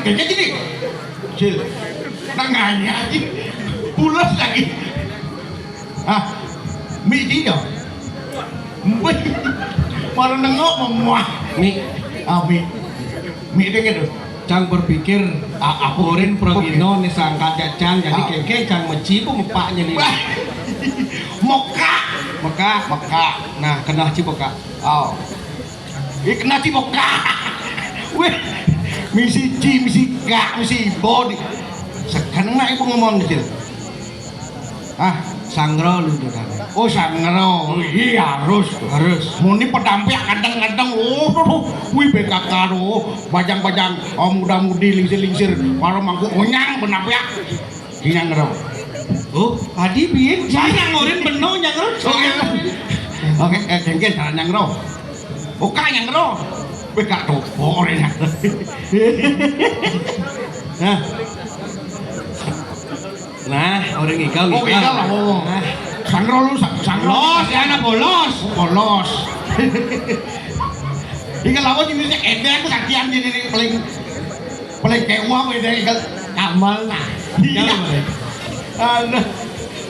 Kayaknya gini. Cil. Tangannya aja. Pulas lagi. Ah. Mi dia. Malah nengok memuah. Mi. Mi. Mi itu gitu. Cang berpikir Urin Progino nih sangka Cang jadi keke Cang meci pun mepaknya nih. Moka. Nah kena cipoka. Oh. Kena cipoka. Weh. Misi C, misi K, misi body. Sekarang nak ibu ngomong kecil. Sangro lu tuh kan. Oh sangro, iya harus. Muni pedamping kadang-kadang, wih beka karo, bajang-bajang, muda-mudi lingsir-lingsir, kalau mangku onyang pedamping, ini ngero. Oh, tadi biar saya ngorin bener nyangro. Oke, jengkel cara nyangro. Buka nyangro, beka topo orangnya. Nah, orang igal. Oh, igal lah. Sangro lu, los, ya anak bolos. Igal lawan jenisnya edek sakian jadi paling kewa beda igal kamal nah. Iya.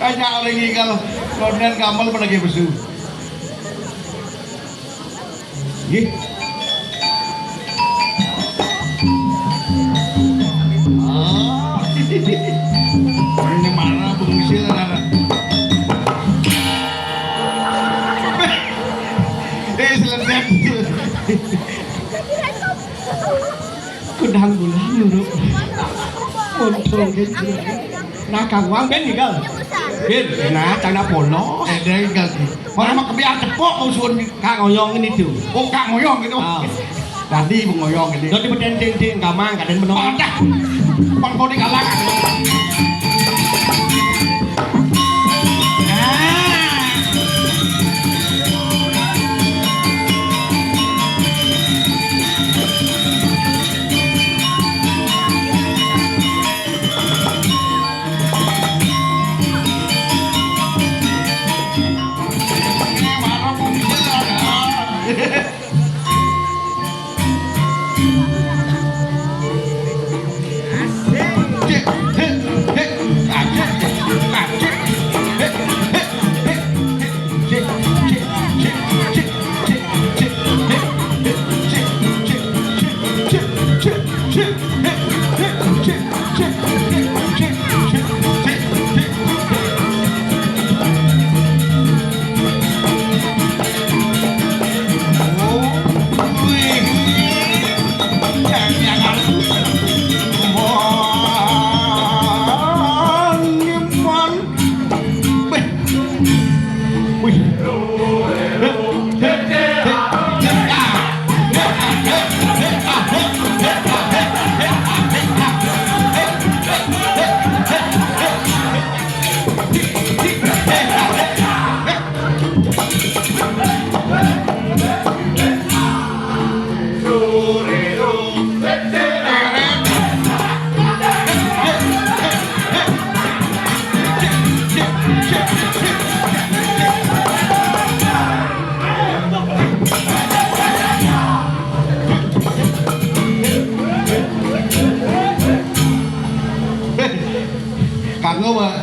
Hanya orang igal konden kamal pada ge besu. Nggih. Ini mana bungsil nana. Selendang. Kudang bulan nuruk. Untung gitu. Nah Kang Wang ben igal. Ben, nah cana polos. Ada igal sih. Orang mah kebiasaan cepok musuhan Kang Oyong ini tuh. Oh Kang Oyong gitu. Tadi mengoyong gitu. Jadi beden kamang kaden menong. Dah. Bang kau di kalangan.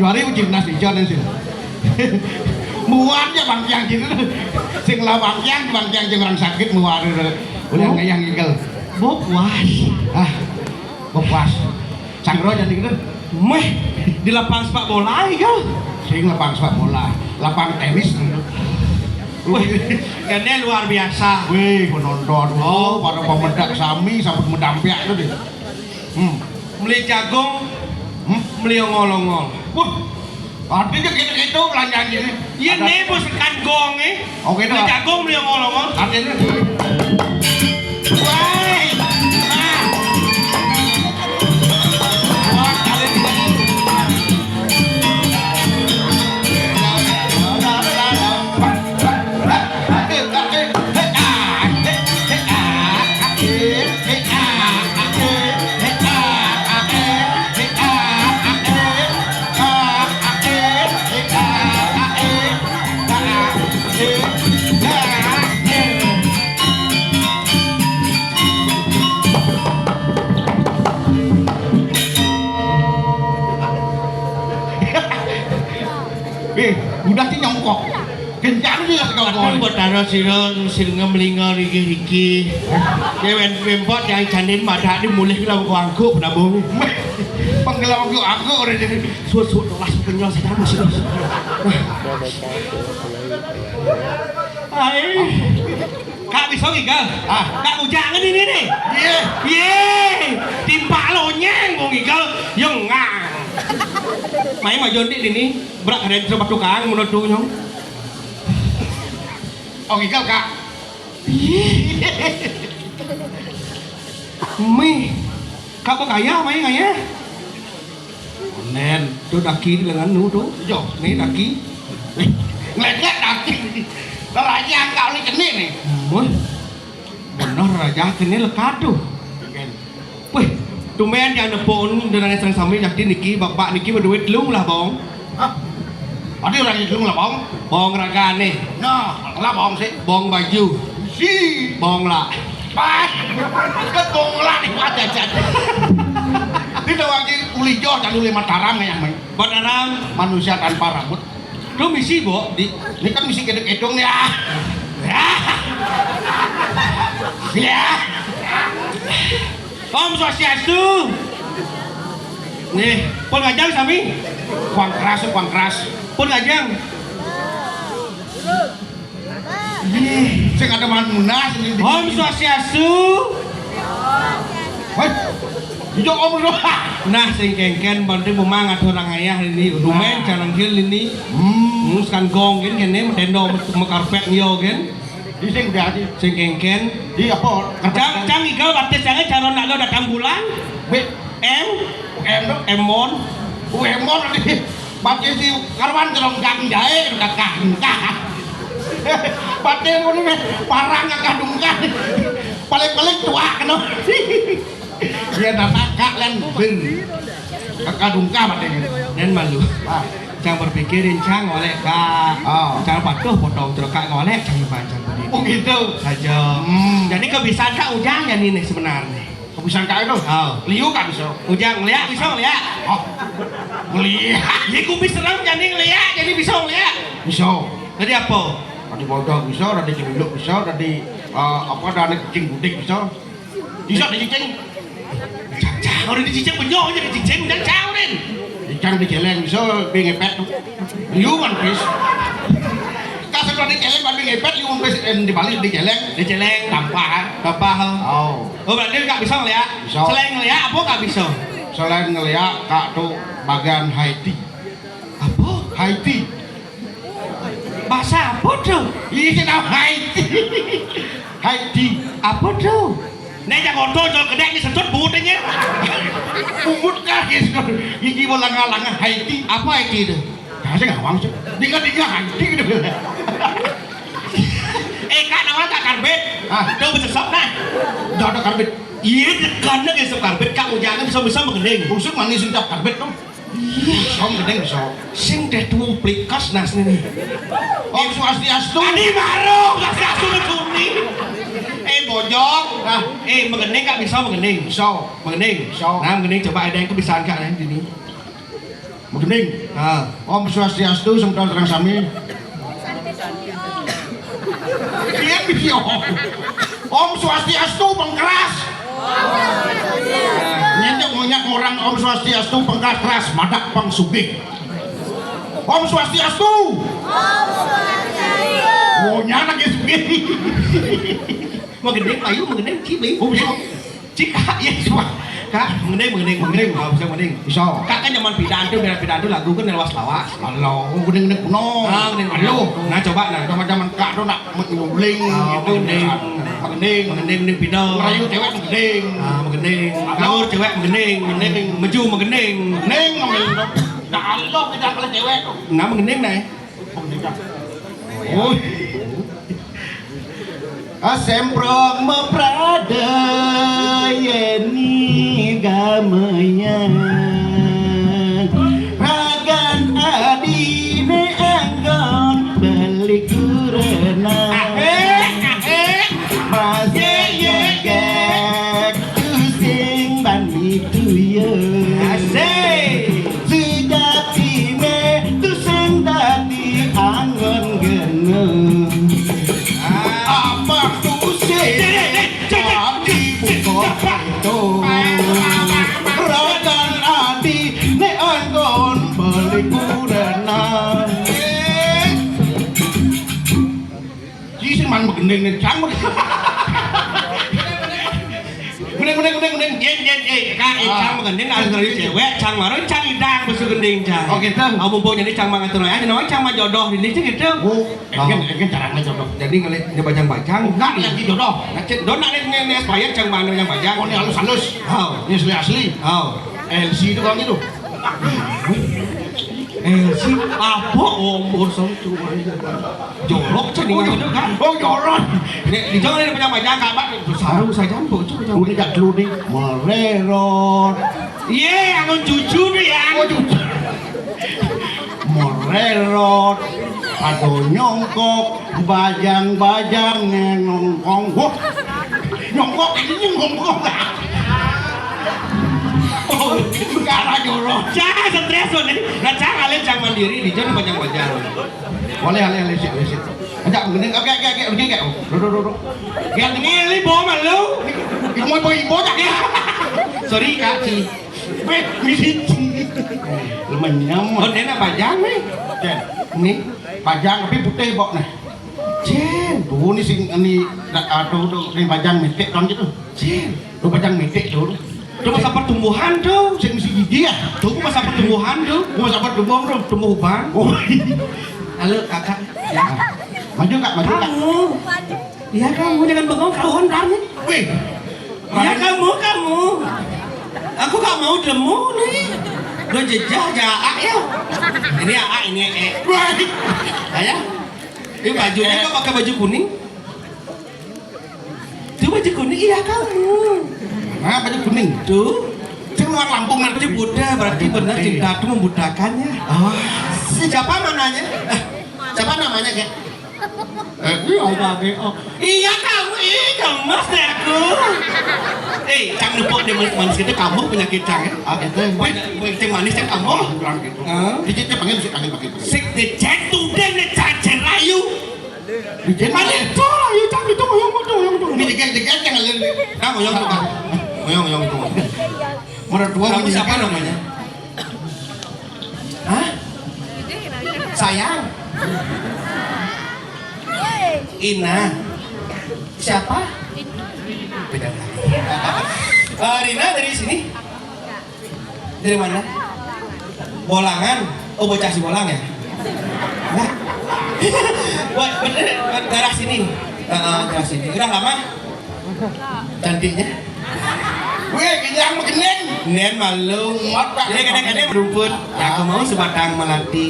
Juari gimnas ijon sih. Muarnya Bang Tiang gitu. Sing lah Bang Tiang jeung orang sakit muar udah ngayang ikel. Bokwas. Bokwas. Sangro jadi gitu. Meh di lapang sepak bola ikel. Sing lapang sepak bola, lapang tenis. Wih, ini luar biasa. Wih, penonton. Oh, para pemedak sami sampai medampiak itu deh. Beli jagung, beli ongol-ongol. Wah, artinya gitu-gitu belanjaan gini. Iya nih bos kan gong Oke beli jagung beli ongol-ongol. Artinya. Wah. Udah ki nyongkok. Kencang iki Aku kok. betara sing ngemlinga iki. Dewen pempot yang janin madak ni mulih kula kok angguk nabung. Penggelam aku ora jadi. Suut las penyol sedang mesti. Ai. Kak bisa gigal. Kak ujangan ini nih. Iya. Ye, timpa lonyeng wong gigal yang ngang. Mai mah jondik ini berak keren coba tukang menurut nyong. Oh gigal Kak. Mi, kak kok kaya mai kaya? Nen, tu daki dengan nu tu. Yo, Ni daki. ngeliat daki. Raja angka oleh kenik nih. Woi. Benar raja kene lekat tu. Wih, tumen yang nepon dengan sang sami jadi niki bapak niki berduit lung lah bong. Hah? Ada orang itu lah bong. Bong ragane, Nah, lah bong sih. bong baju, Si. bong lah. Pas. Ketong lah nih aja aja. Tidak lagi uli jor dan uli Mataram yang main. Buat arang, Manusia tanpa rambut. tu misi bo di Ini kan misi gedek-gedong ya. Ya. Om Swastiastu. Nih, pun ngajang sami, Kuang keras, kuang keras. pun ngajang. Saya ada munas ini. Om Swastiastu. Hei. Hijau om lu. Nah, sing kengken bantu memang ada orang ayah ini, rumen jalan gil ini. Sekan gong kan kene mendendo mekarpet nyo kan. Di sing udah di. Sing kengken. Di apa? Cang igal batis jangan calon nak lo datang bulan. Be. Em Em. emon. Emon di. Baca si karwan jelong gang jahe udah kangkah. Baca ini parang kadungkan. Paling-paling tua kan. Dia datang kalian ben. Kadungkah baca ini. Dan malu. Cang berpikirin cang oleh kak. Cang patuh potong terkak ngolek cang bancang berdiri. Oh gitu. Saja. Jadi kebiasaan kak ujang ya ini sebenarnya. Kebiasaan kak itu? Liu kan bisa. Ujang ngeliat bisa ngeliat. Oh. Melihat. Jadi kubis serem jadi ngeliat jadi bisa ngeliat. Bisa. Jadi apa? Tadi bodoh bisa, tadi cemiluk bisa, tadi apa ada kucing budik bisa. Bisa di cicing. Cang udah dicicing penyok aja dicicing dan cang rin. Ikan di celeng bisa ngepet. Liu kan bis. Kasih kalau di celeng kan ngepet, liu bis di Bali di celeng. Di celeng Tanpa. Bapak. Oh. Oh berarti nggak bisa ngeliat. Bisa. Selain ngeliat apa nggak bisa? Selain ngeliat kak tuh bagian Haiti. Apa? Haiti. Bahasa apa tuh? Ini kenapa Haiti? Haiti. Apa tuh? Nek jangan kotor jual kedai ini sentut butnya. Umut kah gitu. Gigi bolang-langan Haiti. Apa Haiti itu? Kasih ngawang sih. Dia Haiti gitu. Kak nawar kak karbit. Tuh bersesok nah. Udah ada karbit. Iya, karena dia sok karbit kak ujangan bisa mengending. Busuk manis ucap karbit dong. Iya, om gedeng bisa. Sing deh tuh plikas nas nih. Om Swastiastu. Tadi baru nggak sih aku suni. Bojok. Mengending kak bisa mengending. Bisa. Mengending. Bisa. Nah mengending coba ada yang kebiasaan kak nih ini. Mengending. Om Swastiastu semua terang sami. Iya bisa. Om Swastiastu pengkeras. Nyenyak monyak orang Om Swastiastu pengkeras keras madak pangsugih. Om Swastiastu. Oh nyana ke sugih. Mengending payu mengending cibi. Oh bisa. Cika ya cuma. Kak mengending. Bisa mengending. Bisa. Kak kan zaman pidato lagu kan lawas-lawas. Halo, gedeng-gedeng kuno. Halo. Nah coba nah. Zaman-zaman kak tuh nak nguling gitu. Mengending pidato. Merayu cewek mengending. Mengending. Ngawur cewek mengending. Meju mengending. Neng ngomong dong. Dah Allah kita kalau cewek. Nah mengending nih. Oh. Semprong meprada yeni gamenya ragan adine anggon balik kurena masih yegek tusing bandi tuyo sejatine tusing dadi gending nih cang. Gending. Kak, cang gending ada dari cewek, cang marun, cang idang besu gending cang. Oh gitu. Mumpung jadi cang mangatur aja, namanya cang mah jodoh ini cing gitu. Kan caranya jodoh. Jadi ngeliat dia bajang-bajang. Enggak lagi jodoh. Dona nih bayar cang mana yang bajang. Oh ini halus. Oh, Ini asli. oh. LC itu kalau gitu. Si apa umur satu jorok cing itu kan. Oh jorok. Di jangan ada bajang-bajang kabar saru saja bu. Ini gak dulu nih. Mererot. Iya, angon jujur ya. Mererot. Atau nyongkok. Bajang-bajang nongkong. Wah. Nyongkok ini nyongkok. Oh, sekarang jorok. Jangan stres nih. Nah, jangan kalian cang mandiri di jangan bajang-bajang. Boleh sih. Ajak mending oke begini kayak. Duduk. Yang ini bawa malu. Ibu ibu tak ya. Sorry kak Ci. Misi. Lemenyam. Oh, ini bajang nih. Ini bajang tapi putih bok nah. Jen, tuh ini sing ini tuh ini bajang metik kan gitu. Jen, tuh bajang metik tuh. Itu masa pertumbuhan tuh. Sing misi gigi ya. Tuh masa pertumbuhan tuh. Masa pertumbuhan tuh. Tumbuhan. Oh. Halo kakak. Ya. Maju kak. Kamu. Ya kamu jangan bengong kawan nih. Wih. Ya kamu. Aku gak mau demu nih. Udah jejah jaak ya. Ini A ini E. Wih. Ayah. Ini bajunya kok pakai baju kuning? Itu baju kuning iya kamu. Nah, baju kuning. Tuh. Sing luar Lampung nanti. Berarti Buddha, berarti benar cinta itu membudakannya. Oh. Siapa mananya? Siapa namanya kek? Iya kamu, gemes deh aku. Cang lupa dia manis gitu, kamu penyakit cang ya? Ah, itu Cang manis kan kamu? bilang gitu. Dicet panggil sih panggil pakai. Sik dicet tuh deh, dicet rayu. Dicet Mana itu rayu cang itu ngoyong. Ini dicet yang ngalir. Nah ngoyong tuh kan. Ngoyong itu. Mertua Kamu siapa namanya? Hah? Sayang. Ina. Siapa? Beda lagi. Rina dari sini? Dari mana? Bolangan. Oh bocah si Bolang ya? Nah. Bener, daerah sini. Daerah sini. Udah lama? Cantiknya? Weh, kenyang magening. Nen malu. Ini kadang-kadang berumput. Yang aku mau sebatang melati.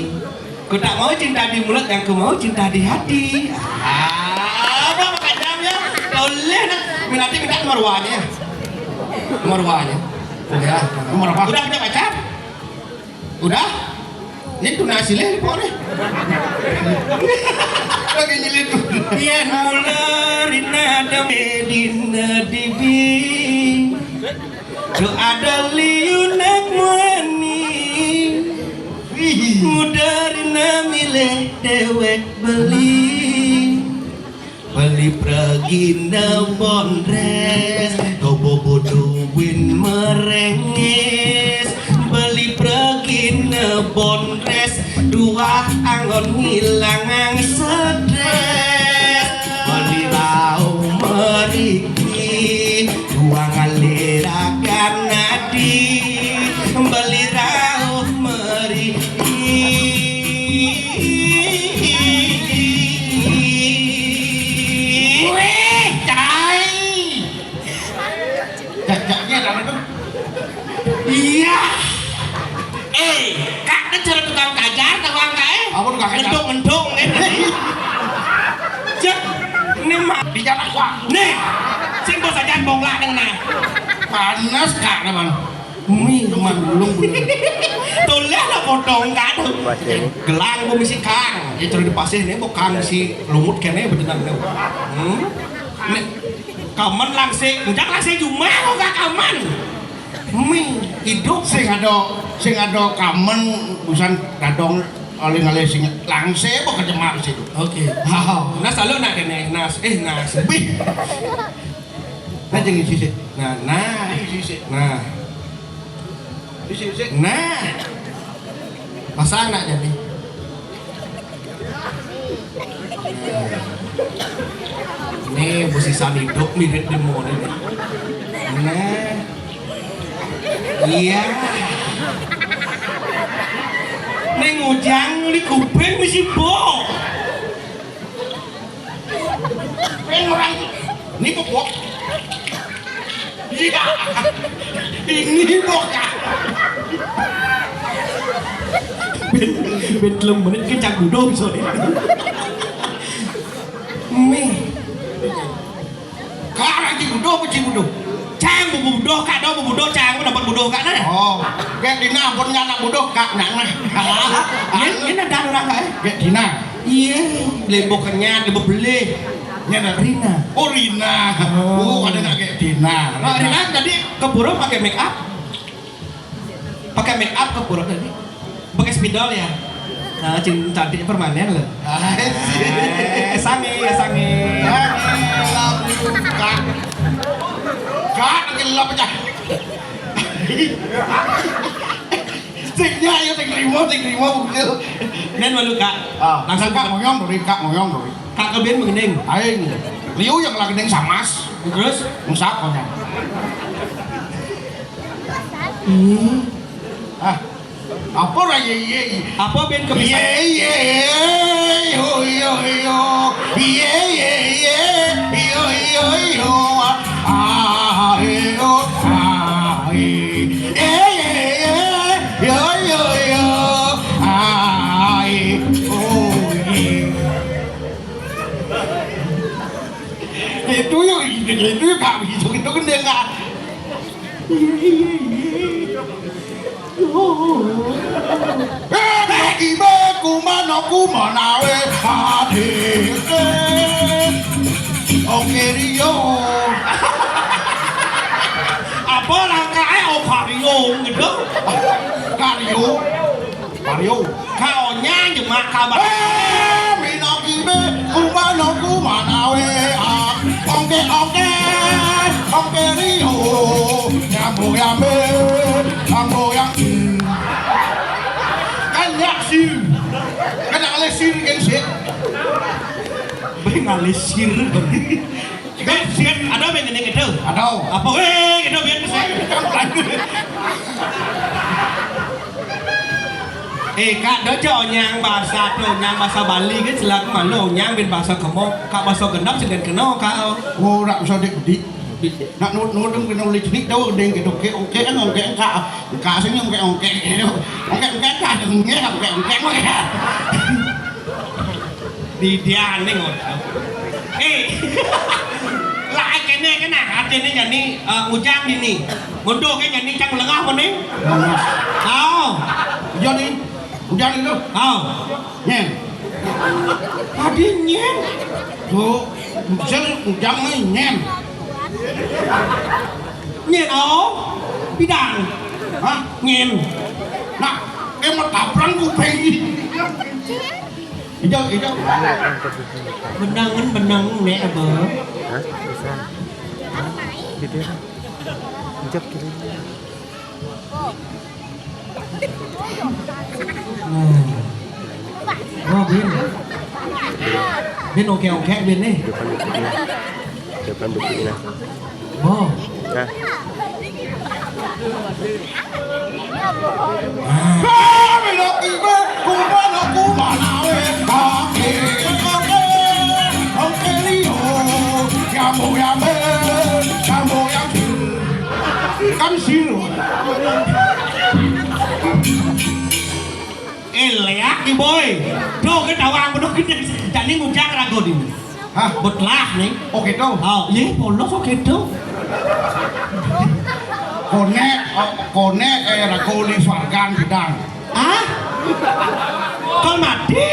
Ku tak mau cinta di mulut, yang ku mau cinta di hati. Apa makanya? Boleh nak. Minati minta nomor WA-nya. Nomor WA-nya. Udah. Nomor apa? Udah punya pacar? Udah? Ini tuh hasilnya ini pokoknya. Lagi nyelip. Yen mulerina ada medina dibi. Do ada liunak mani. Mudarina milih dewek beli pragina bondres Tobo duwin merengis beli pragina bondres dua angon ngilangang stres beli lau meriki dua ngalirakan nadi beli lau meriki iya kak kan cara tukang kajar tukang kae Apa tukang kajar? ngendung cek ini mah Di jalan gua. nih sing bos aja bonglah neng nah Panas kak teman. man belum tulah lah potong kan gelang gua misi kang ya cara dipasih nih kok kang si lumut kene betenang nih nih kaman langsing enggak langsing cuma kok gak kaman hidup Sing ada kamen busan kadong oleh sing langse apa kejemak situ. oke nah selalu nak kene nas Wih. Nah jangan sisik. nah Sisik. pasang nak jadi Nih musisan hidup mirip demo nih. Nah, iya. Neng ujang li kuping mesti bo. Pengen orang ini bok. Iya. Ini bok. Bên lưng mà cái chàng đủ đôi rồi. Mẹ. Karang cibudo apa cibudo? Chàng bù đô cả đâu bù đô chàng có dapat bù đô cả đấy. Oh, kayak Dina pun nyana budo kak nana. Ini ada orang kayak. Kayak Dina. Iya, lembokannya di beli. Nyana Rina. Oh Rina. Oh, ada nggak kayak Dina. Nah, Rina tadi keburu pakai make up. Pakai make up keburu tadi. Pakai spidol ya. Nah, cantiknya permanen loh. Sange. Kak. Kak, gila pecah. Siknya ya sing rimo begitu. Nên malu kak. Langsung kak ngoyong dari. Kak kebien mengening. Aing. Liu yang lagi neng samas. Terus? Musak konyang. Apa lah ye? Apa ben kebiasaan? Ye, yo, itu gak begitu itu kan dia nggak. Ibe kumana we hati oke Rio Apa rangkae Okario gitu? Kario Kaonya cuma kabar. Minokibe kumana we oke Rio nyambo yang sir kan ada sir kan sir Bengalisir. Ben sir ada ben gede gitu. ada Apa gitu biar kak dojo nyang bahasa Bali kan selaku malu nyang ben bahasa kemo kak bahasa gendap sedang keno kak. oh nak bisa dik nak nudung kena ulit nik đâu đeng cái oke kan oke kak senyum kayak oke kak dengnya oke Di dia aneh ngồi. Lại cái này cái nào hạt trên đây nhà ni ujang đi nè. Một đô cái nhà ni chắc là ngao một đấy. Ujan itu nyen Tadi nyen. tuh ujang nih nyen Nyen bidang. hah Nyen. nah mau tabrang kuping hijau Benang nek apa? Hah? Bisa. Gitu ya. Hijab kiri. Bên oke bên này. Depan buktinya. Nah. Minokibe kumana we oke Rio nyambo yang kan sir Leak đi boy. Đô cái tàu ăn mà nó cứ chẳng ní một trang ra rồi đi. hah Bột lạc này. oke tuh Lấy một lốt oke tuh. Kone era koli swargan bidang. Con mati.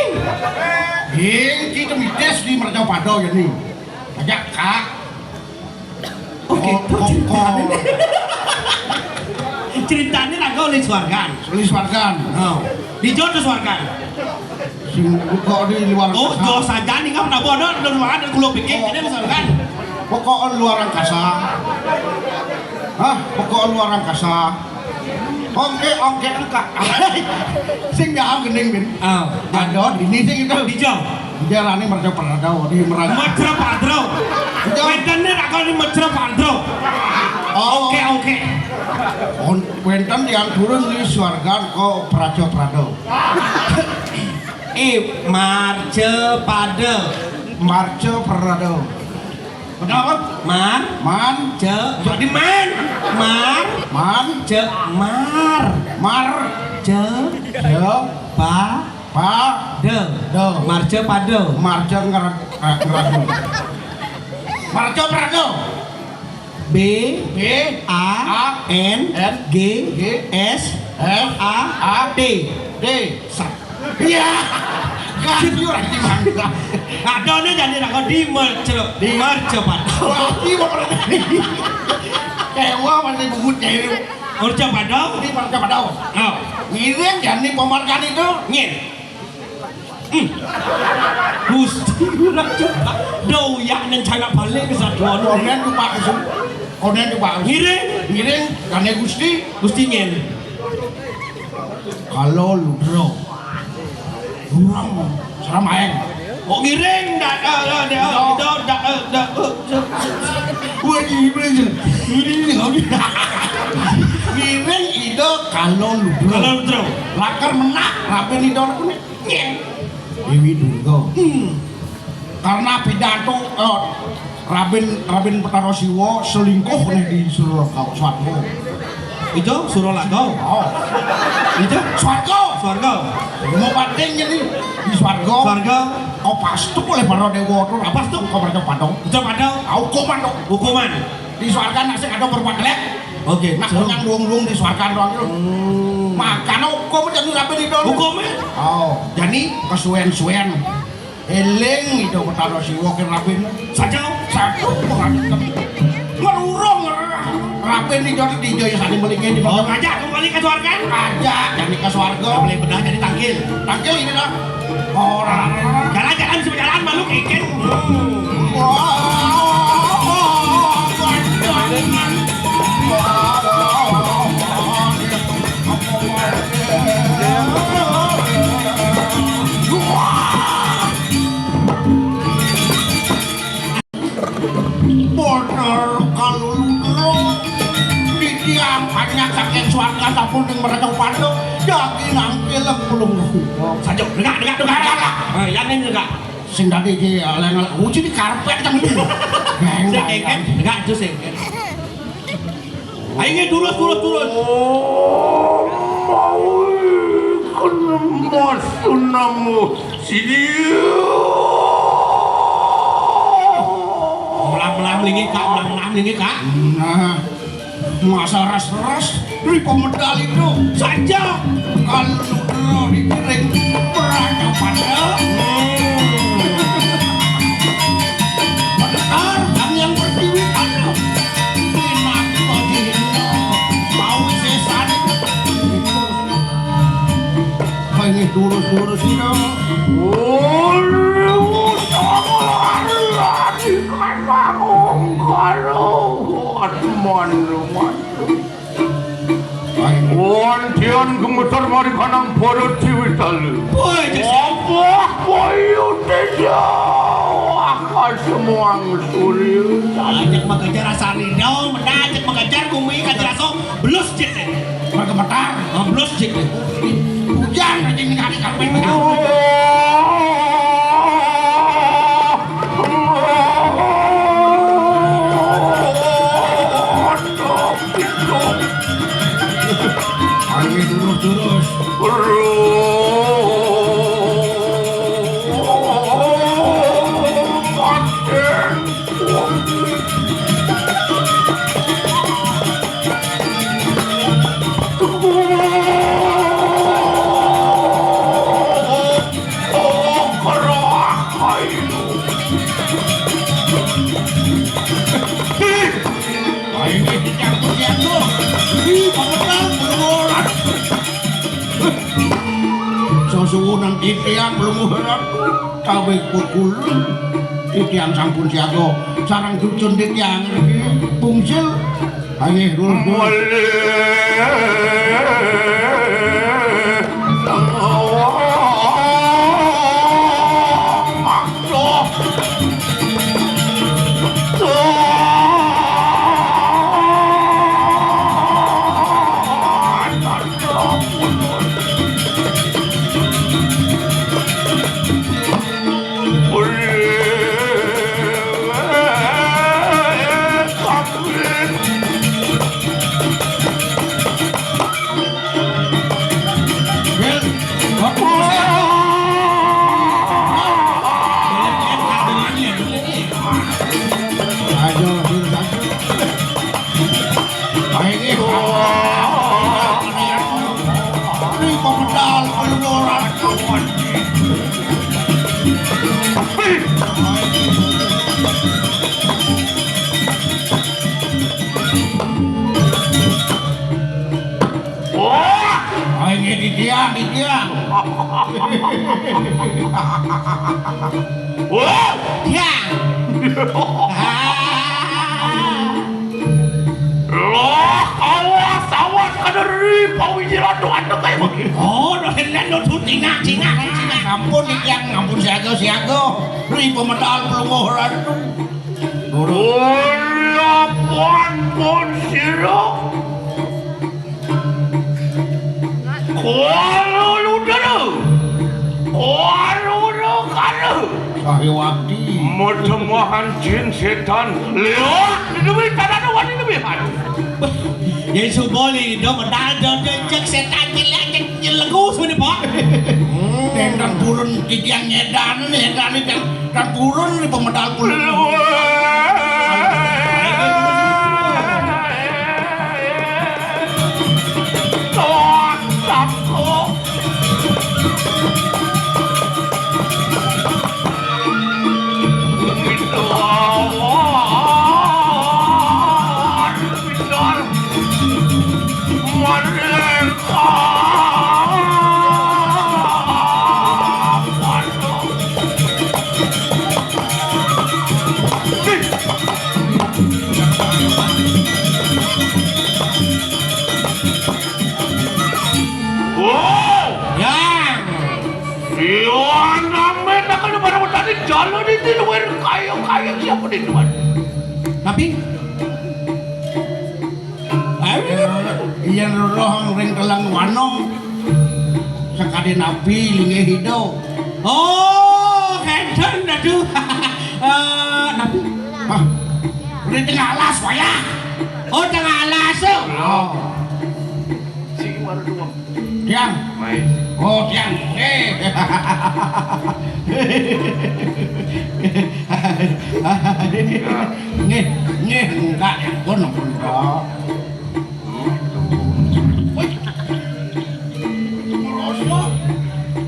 Kita mites di Mercau Pado ya nih. Ajak kak. Oke, ceritanya lah kau liswargan. Swargan. Dijual ke swargan. Kok di luar Oh, angkasa. jual saja nih kamu nak bodoh di luar ada kulo bikin ini liswargan. Pokok luar angkasa. Hah? Pokok luar angkasa. Oke engkak. Sing ngam gening ben. Gadot ini sing itu Dijual. Jarane merca Prado di Merak. Mesra Padro. Wentene ra kali Mesra Padro. Oke. Wenten yang turun di swarga kok Praja Prado. Marce Pade. Marca Prado. Benar? Man. Jadi man. Ce mar. Ce Pade. Marce Pade. Marca ngeradu. Marca Prado. B A N G S F A D. Iya. Kasih orang di mana? Adone jadi nak di Marce Pade. Wah, ini mau pernah ini. Kewa masih bungut jadi. Marce Pade. Ini Marca Prado. Oh, Ini yang jadi pemarkan itu. nyen. Gusti urang coba. Doyak nang China balik ke Saduan. Konen lupa. Ngiring kane Gusti nyen. Kalau ludro. Durang seram aeng. Kok ngiring dak Wah, ini ngiring ide kalau ludro. kalau terus. Lakar menak rapen ide nyen. Dewi Durga. Karena pidato Raben Petaro Siwa selingkuh nih di Swarga. Itu Suralaga. Oh. Itu Swarga. Mau pating jadi di Swarga. Kau pastu oleh para dewa itu apa tuh kau berjauh padong? Itu pada Hukuman. Di Swarga nasi ada berpagelek. Oke. Nah, yang luang di Swarga doang itu. Makan hukum jadi Raben itu. Hukumnya? Oh, jadi kesuwen-suwen. Eling itu Petaro Siwa ke Raben. Satu merurung Raben itu di Jaya Sani Melingin di bawah. Ngajak kembali ke Swarga? Ngajak jadi ke Swarga. Boleh benar jadi tangkil Ini lah. Orang. Jalan-jalan bisa jalan makhluk ikan. Bener kalau lu di tiang banyak saking Swarga tapun yang mereka padu daging nangkilek belum Saja, dengar. Yang ini dengar. sing tadi iki lengel uji di karpet jam itu. Dengar itu sih. Ayo turun. Kenapa sunamu sini? Melang lingi kak. Nah, masa ras-ras dari pemedal itu Saja. kalau dikiring Praja Pada. Benar, dan yang berdiri ada Pinako Dino mau sesan. Ini turus itu. Wantian gemetar mari kanang porot ciwital. Boy, Apa itu dia? Akan semua ngusuri. ajak mengejar Asarino, menajak mengejar Kumi Kajraso, blus jek deh. Bergemetar. Blus jek deh. Hujan aja nih kali karpet. Terus. Ini dicampur-campur. Pemetal bermurat. Susunan titian belum harap cabai pukul titian sampun siago sarang ducun titian pungsil ayo dulu Wah, Oh, ini di dia. wah, Ya. loh, awas, awas, kaderi, pawijiran doang kayak begini. Oh, dohen lan do cingak. Ampun ikan, ampun siaga. Ri pemedal pelunguran. Lapan pun sirok. Kuala ludara. Kuala ludara. Sahiwati. Mudah-mudahan jin setan lewat di demi tanah doang di demi hati. Yesus boleh do medal do cek setan cek legu semua Pak. Dan turun kikian nyedan dan turun di pemedal pelunguran. Jalan di luar kayu siapa di luar? Tapi Iya roh ring telang wanong sekali nabi linge hidup. oh, kenten aduh. Nabi. Hah? Udah tengah alas waya. Oh, tengah alas. Oh, Sige baru dua. tiang. Mai. Oh, tiang. Nih, enggak ya, kono kono.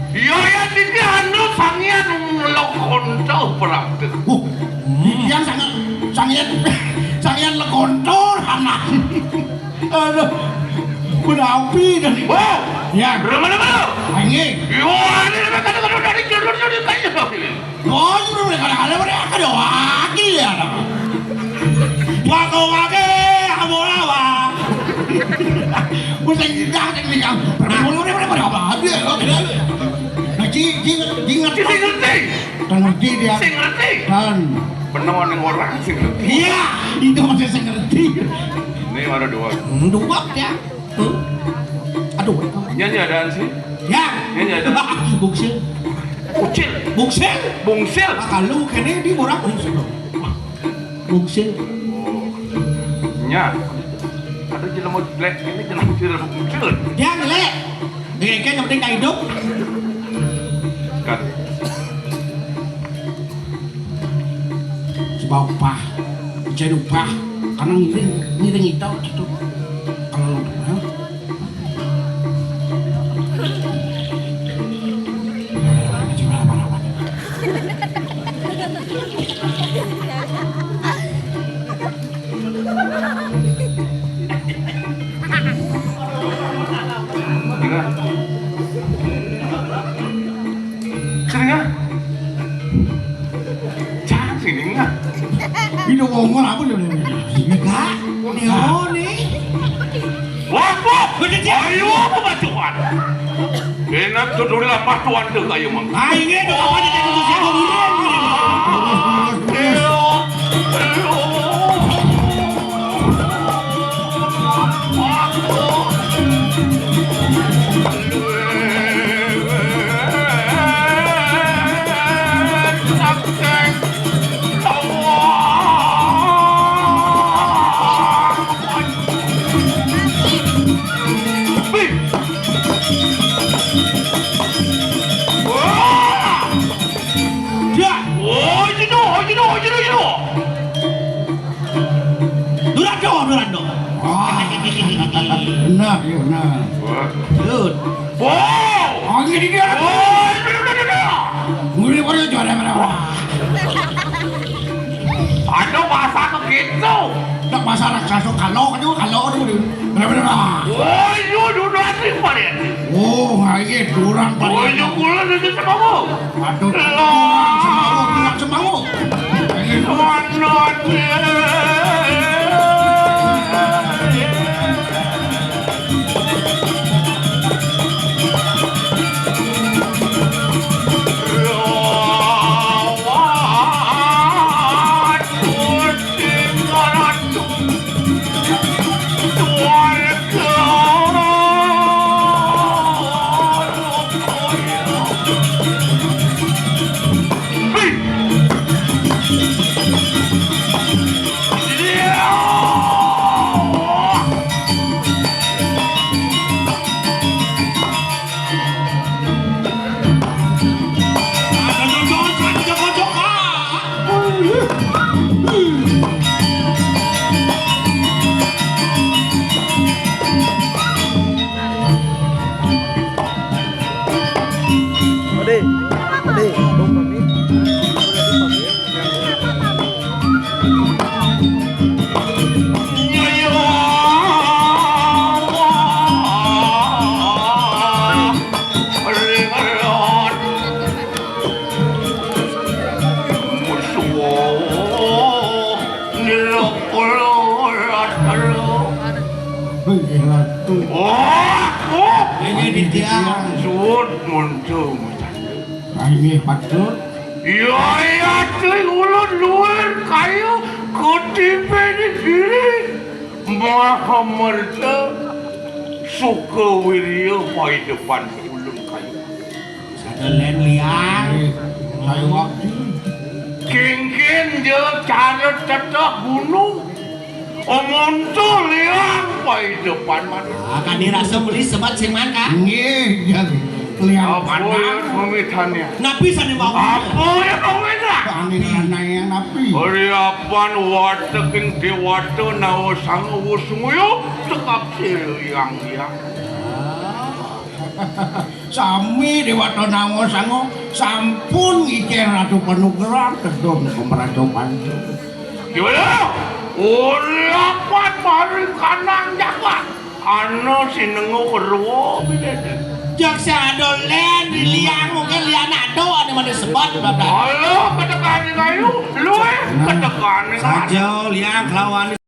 Iya ya ini anu sangian lokon tau praktek. Yang sangat lekontor anak. Aduh, berapi dan Wow, ya, mana? ini. Yo, ini mereka dari jalur kayu. Oh, ini mereka ada wakil ya. Wako wake amorawa. Pusing dah tinggal. Boleh apa ada? Nah, ngerti. Dan ngerti dia. Sing ngerti. Dan Penemuan yang orang sing ngerti. iya, itu masih saya ngerti. Ini ada dua. Dua ya. Aduh, Nyanyi adaan sih. ya. Nyanyi ada. Buksil. Ucil, Buksil. bungsil. Kalau kene di borak buksil. Buksil. Nya. Ada jelema black ini jelema bungsil. Dia ngelek. Ngeke yang penting hidup. Kan. Sebab apa? Jadi upah. Karena ngiring itu gitu. Kalau lo Seringa. Jangan sini enggak. Ini ngomong apa nih? Enggak. Oh, nih. Wah, ayo apa batuan? Enak tuh dulu lah batuan tuh kayu mang. Ah, ini do kawan ada di sini kemudian. Durando. Nah, yuk, nah. Good. Wow! Oh, ini dia. Nguri pada juara mana? Ada bahasa begitu. Tak masalah kasut kalau kan juga kalau tu. Benar-benar. Oh, itu duduk asing pada. Oh, ini durang pada. Oh, itu gula itu semanggu. Aduh, durang semanggu. Ade, dong pamit. Ini di tiang. Sud muncul. Ini patut. Ya, cuy, ulut luar kayu kutipe di diri. Maha merta suka wirya pai depan ulun kayu. Sadelen liang. Saya waktu. King je cara tetap gunung. Muncul liang pai depan mana. Akan dirasa beli sebat siman kan? Ini yang lihat Apa yang pemitannya? Nabi sana bawa. Apa yang pemitan? Angin lanai yang napi. Hariapan wateking dewata nawa sang wusunguyo tekap siliang yang. Sami Dewata Nawa Sango sampun iker Ratu Panugeran kedom Pemerato Panco. Gimana? Hariapan mari kanang jagat. Ano sinengo kerwo bidede. Jaksa dolen di liang mungkin liang ado ada mana sebat berapa? Halo, ketekan kayu, lu ketekan Saja liang kelawan